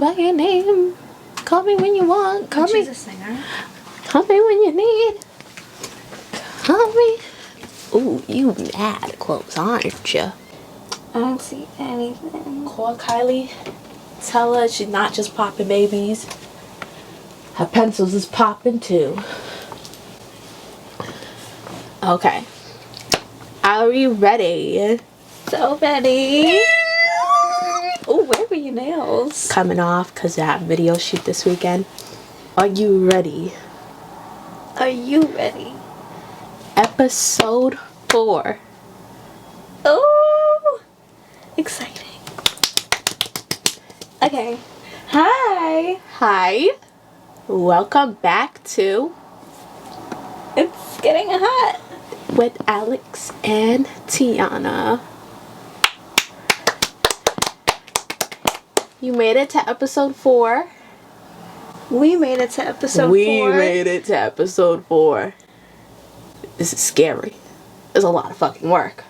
by your name. Call me when you want. Call me. She's a singer. Call me when you need. Call me. Ooh, you mad close, aren't you? I don't see anything. Call Kylie. Tell her she's not just popping babies. Her pencils is popping too. Okay. Are you ready? So ready. Oh, where were your nails? Coming off because I have a video shoot this weekend. Are you ready? Are you ready? Episode 4. Oh, exciting. Okay. Hi. Hi. Welcome back to It's getting hot. with Alex and Tiana. You made it to episode 4. We made it to episode 4. We made it to episode 4. This is scary. It's a lot of fucking work.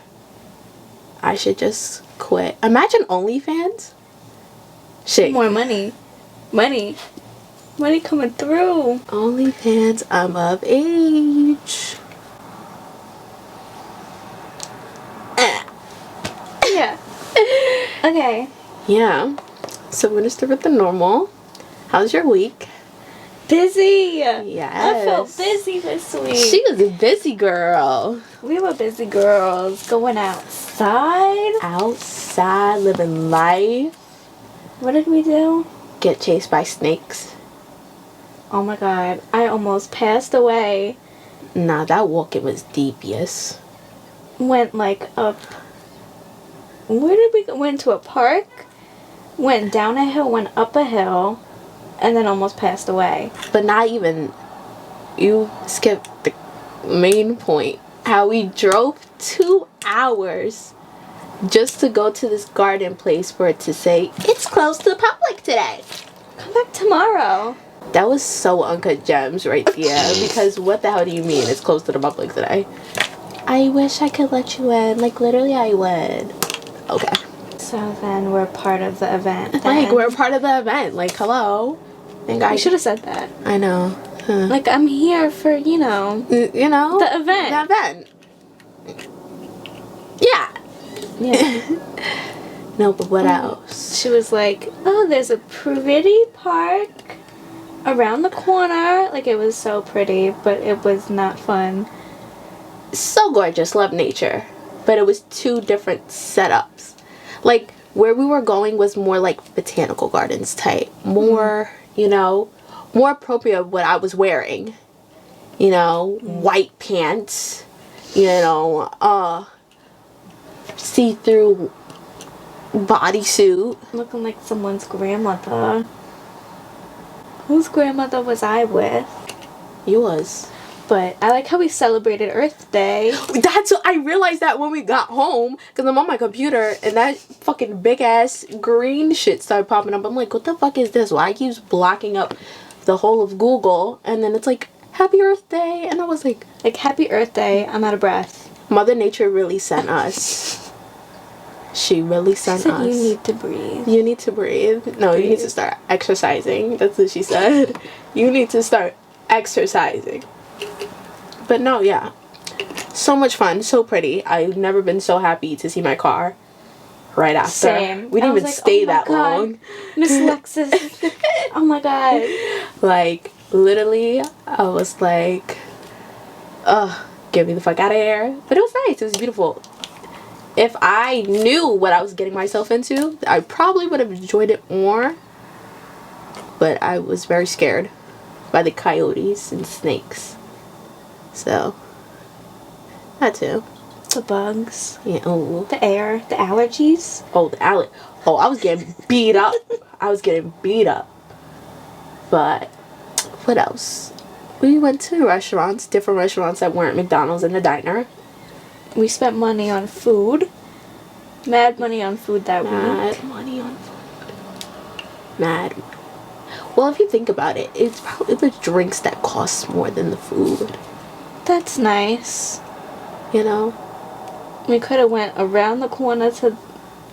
I should just quit. Imagine OnlyFans. Shit. More money. Money coming through. OnlyFans, I'm of age. Yeah. Okay. Yeah. So we're gonna start with the normal. How's your week? Busy. Yes. I felt busy this week. She was a busy girl. We were busy girls going outside. Outside, living life. What did we do? Get chased by snakes. Oh my god, I almost passed away. Nah, that walking was deep, yes. Went like up. Where did we go? Went to a park. Went down a hill, went up a hill, and then almost passed away. But not even. You skipped the main point. How we drove 2 hours just to go to this garden place for it to say, it's closed to the public today. Come back tomorrow. That was so uncut gems right there. Because what the hell do you mean it's closed to the public today? I wish I could let you in. Like, literally, I would. Okay. So then we're part of the event. Like, we're part of the event. Like, hello. I should have said that. I know. Huh. Like, I'm here for, You know? the event. The event. Yeah. Yeah. No, but what else? She was like, oh, there's a pretty park around the corner. Like, it was so pretty, but it was not fun. So gorgeous. Love nature. But it was 2 different setups. Like, where we were going was more like botanical gardens type. More, more appropriate of what I was wearing. White pants. See-through bodysuit. Looking like someone's grandmother. Whose grandmother was I with? You was. But I like how we celebrated Earth Day. That's what I realized that when we got home, because I'm on my computer and that fucking big ass green shit started popping up. I'm like, what the fuck is this? Why it keeps blocking up the whole of Google? And then it's like, Happy Earth Day, and I was like, Happy Earth Day. I'm out of breath. Mother Nature really sent us. She really sent us. You need to breathe. You need to breathe. No, you need to start exercising. That's what she said. You need to start exercising. But no, yeah. So much fun. So pretty. I've never been so happy to see my car right after. Same. We didn't even stay that long. Miss Lexus. Oh my god. Like, literally, I was like, ugh, get me the fuck out of here. But it was nice. It was beautiful. If I knew what I was getting myself into, I probably would have enjoyed it more. But I was very scared by the coyotes and snakes. So, that too. The bugs. Yeah. Oh. The air. The allergies. Oh, Oh, I was getting beat up. But, what else? We went to restaurants, different restaurants that weren't McDonald's in the diner. We spent money on food. Mad money on food that week. Mad money on food. Mad. Well, if you think about it, it's probably the drinks that cost more than the food. That's nice. We could have went around the corner to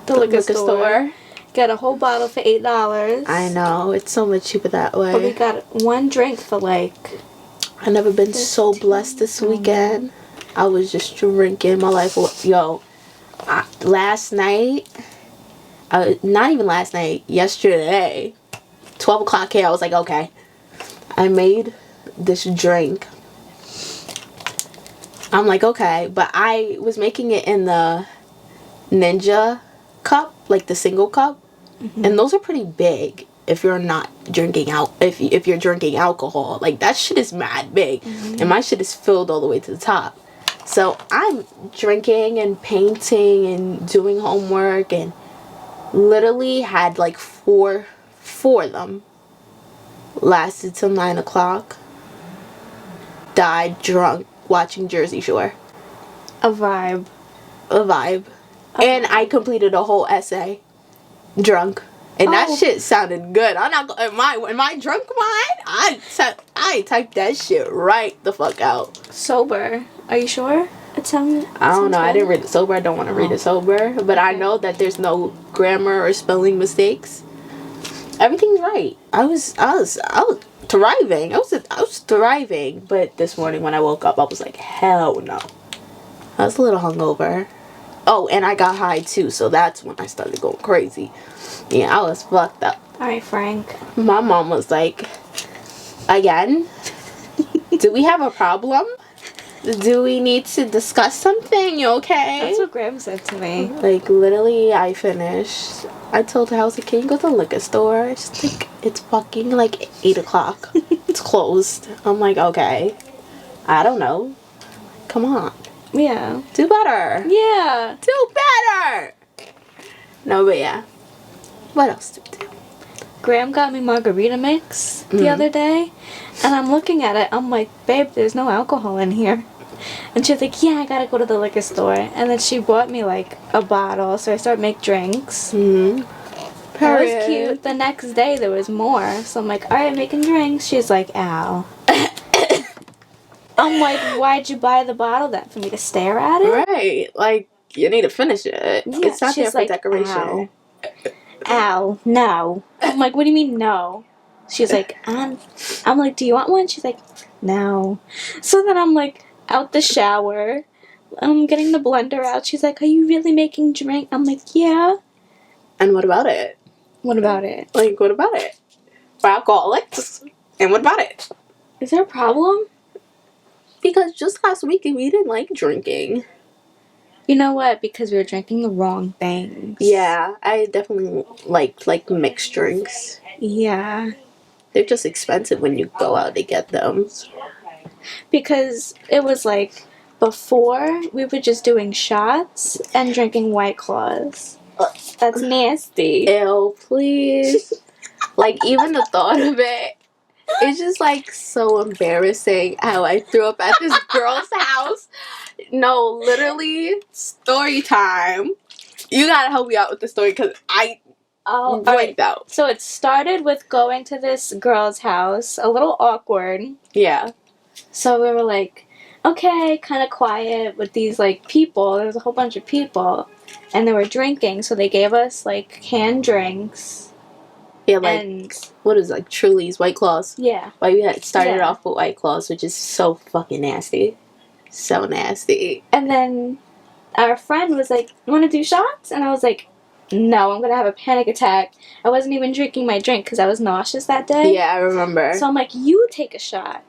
the liquor store. get a whole bottle for $8. I know, it's so much cheaper that way. But we got one drink for like... I've never been so blessed this weekend. I was just drinking my life away. Yo, last night, not even last night, yesterday, 12 o'clock here, I was like, okay, I made this drink. I'm like, okay, but I was making it in the Ninja cup, like the single cup, and those are pretty big if you're not drinking if you're drinking alcohol. Like, that shit is mad big, and my shit is filled all the way to the top. So I'm drinking and painting and doing homework, and literally had like four of them. Lasted till 9 o'clock. Died drunk watching Jersey Shore. A vibe. And I completed a whole essay drunk. And that shit sounded good. I'm not in my drunk mind, I typed that shit right the fuck out. Sober. Are you sure? I don't know. I didn't read it sober. I don't want to read it sober. But I know that there's no grammar or spelling mistakes. Everything's right. I was thriving. I was thriving. But this morning when I woke up, I was like, hell no. I was a little hungover. Oh, and I got high too. So that's when I started going crazy. Yeah, I was fucked up. Alright, Frank. My mom was like, again? Do we have a problem? Do we need to discuss something? You okay? That's what Graham said to me. Like, literally, I finished. I told her, I was like, can you go to the liquor store? She's like, it's fucking like 8 o'clock. It's closed. I'm like, okay. I don't know. Come on. Yeah. Do better. Yeah. Do better. No, but yeah. What else did we do? Graham got me margarita mix the other day, and I'm looking at it. I'm like, babe, there's no alcohol in here. And she's like, yeah, I gotta go to the liquor store. And then she bought me like a bottle, so I started make drinks. It was cute. The next day there was more, so I'm like, alright, making drinks. She's like, ow. I'm like, why'd you buy the bottle then? For me to stare at it? Right. Like, you need to finish it. Yeah, it's not there for like, decoration. Ow, no. I'm like, what do you mean no? She's like, I'm like, do you want one? She's like, no. So then I'm like, out the shower. I'm getting the blender out. She's like, are you really making drink? I'm like, yeah. And what about it? What about it? Like, what about it? For alcoholics. And what about it? Is there a problem? Because just last week we didn't like drinking. You know what? Because we were drinking the wrong things. Yeah, I definitely like mixed drinks. Yeah. They're just expensive when you go out to get them. Because it was like, before, we were just doing shots and drinking White Claws. That's nasty. Ew, please. Like, even the thought of it, it's just like so embarrassing how I threw up at this girl's house. No, literally, story time. You gotta help me out with the story because I blanked out. So it started with going to this girl's house, a little awkward. Yeah. So we were like, okay, kind of quiet with these like people. There was a whole bunch of people, and they were drinking. So they gave us like canned drinks. Yeah, like, what is it, like Truly's White Claws? Yeah. Like, we had started off with White Claws, which is so fucking nasty. So nasty. And then our friend was like, you want to do shots? And I was like, no, I'm going to have a panic attack. I wasn't even drinking my drink because I was nauseous that day. Yeah, I remember. So I'm like, you take a shot.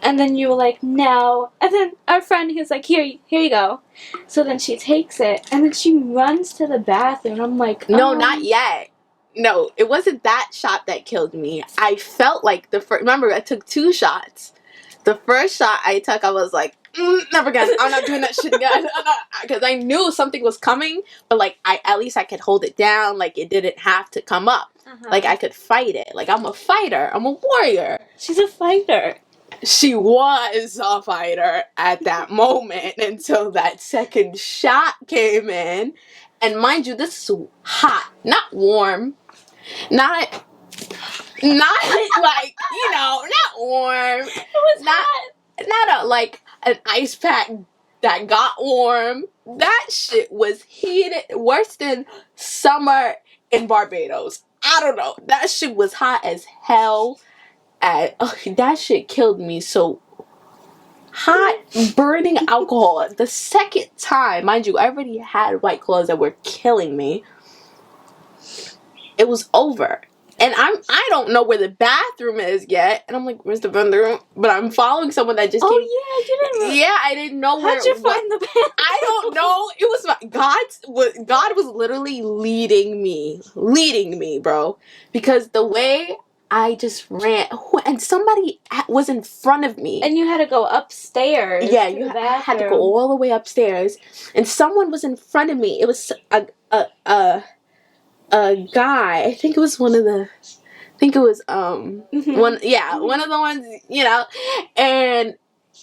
And then you were like, no. And then our friend, he was like, here you go. So then she takes it, and then she runs to the bathroom. I'm like, no, not yet. No, it wasn't that shot that killed me. I felt like remember, I took 2 shots. The first shot I took, I was like, never again. I'm not doing that shit again. Because I knew something was coming, but like, at least I could hold it down. Like, it didn't have to come up. Like, I could fight it. Like, I'm a fighter. I'm a warrior. She's a fighter. She was a fighter at that moment until that second shot came in. And mind you, this is hot, not warm. Not like, not warm. It was hot. Not an ice pack that got warm. That shit was heated, worse than summer in Barbados. I don't know. That shit was hot as hell. And that shit killed me. So hot, burning alcohol. The second time, mind you, I already had White Claws that were killing me. It was over. And I don't know where the bathroom is yet. And I'm like, where's the bathroom? But I'm following someone that just came. Yeah, you didn't. Yeah, I didn't know where. How'd you find the bathroom? I don't know. It was God was literally leading me, bro. Because the way I just ran, and somebody was in front of me. And you had to go upstairs. Yeah, you had to go all the way upstairs. And someone was in front of me. It was a guy. I think it was one of the. I think it was one. Yeah, one of the ones. And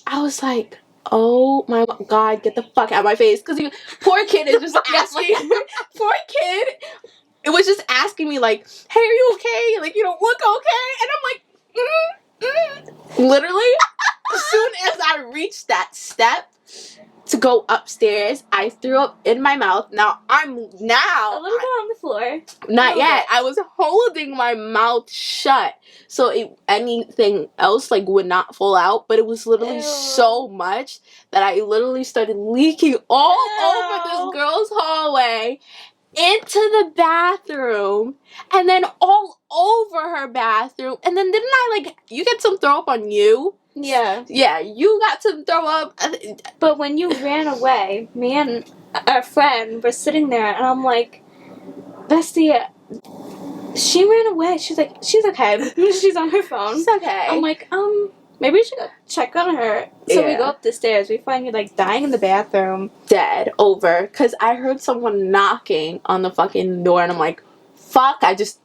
I was like, oh my God, get the fuck out of my face, because poor kid is just asking. Poor kid. It was just asking me like, hey, are you okay? Like, you don't look okay. And I'm like, literally, as soon as I reached that step to go upstairs, I threw up in my mouth. Now a little bit on the floor. Not yet. I was holding my mouth shut, so anything else like would not fall out. But it was literally so much that I literally started leaking all over this girl's hallway, into the bathroom, and then all over her bathroom. And then didn't I you get some throw up on you? Yeah. Yeah, you got some throw up. But when you ran away, me and our friend were sitting there, and I'm like, Bestie, she ran away. She's like, she's okay. She's on her phone. She's okay. I'm like, maybe we should go check on her. So we go up the stairs. We find you dying in the bathroom. Dead. Over. Because I heard someone knocking on the fucking door, and I'm like, fuck, I just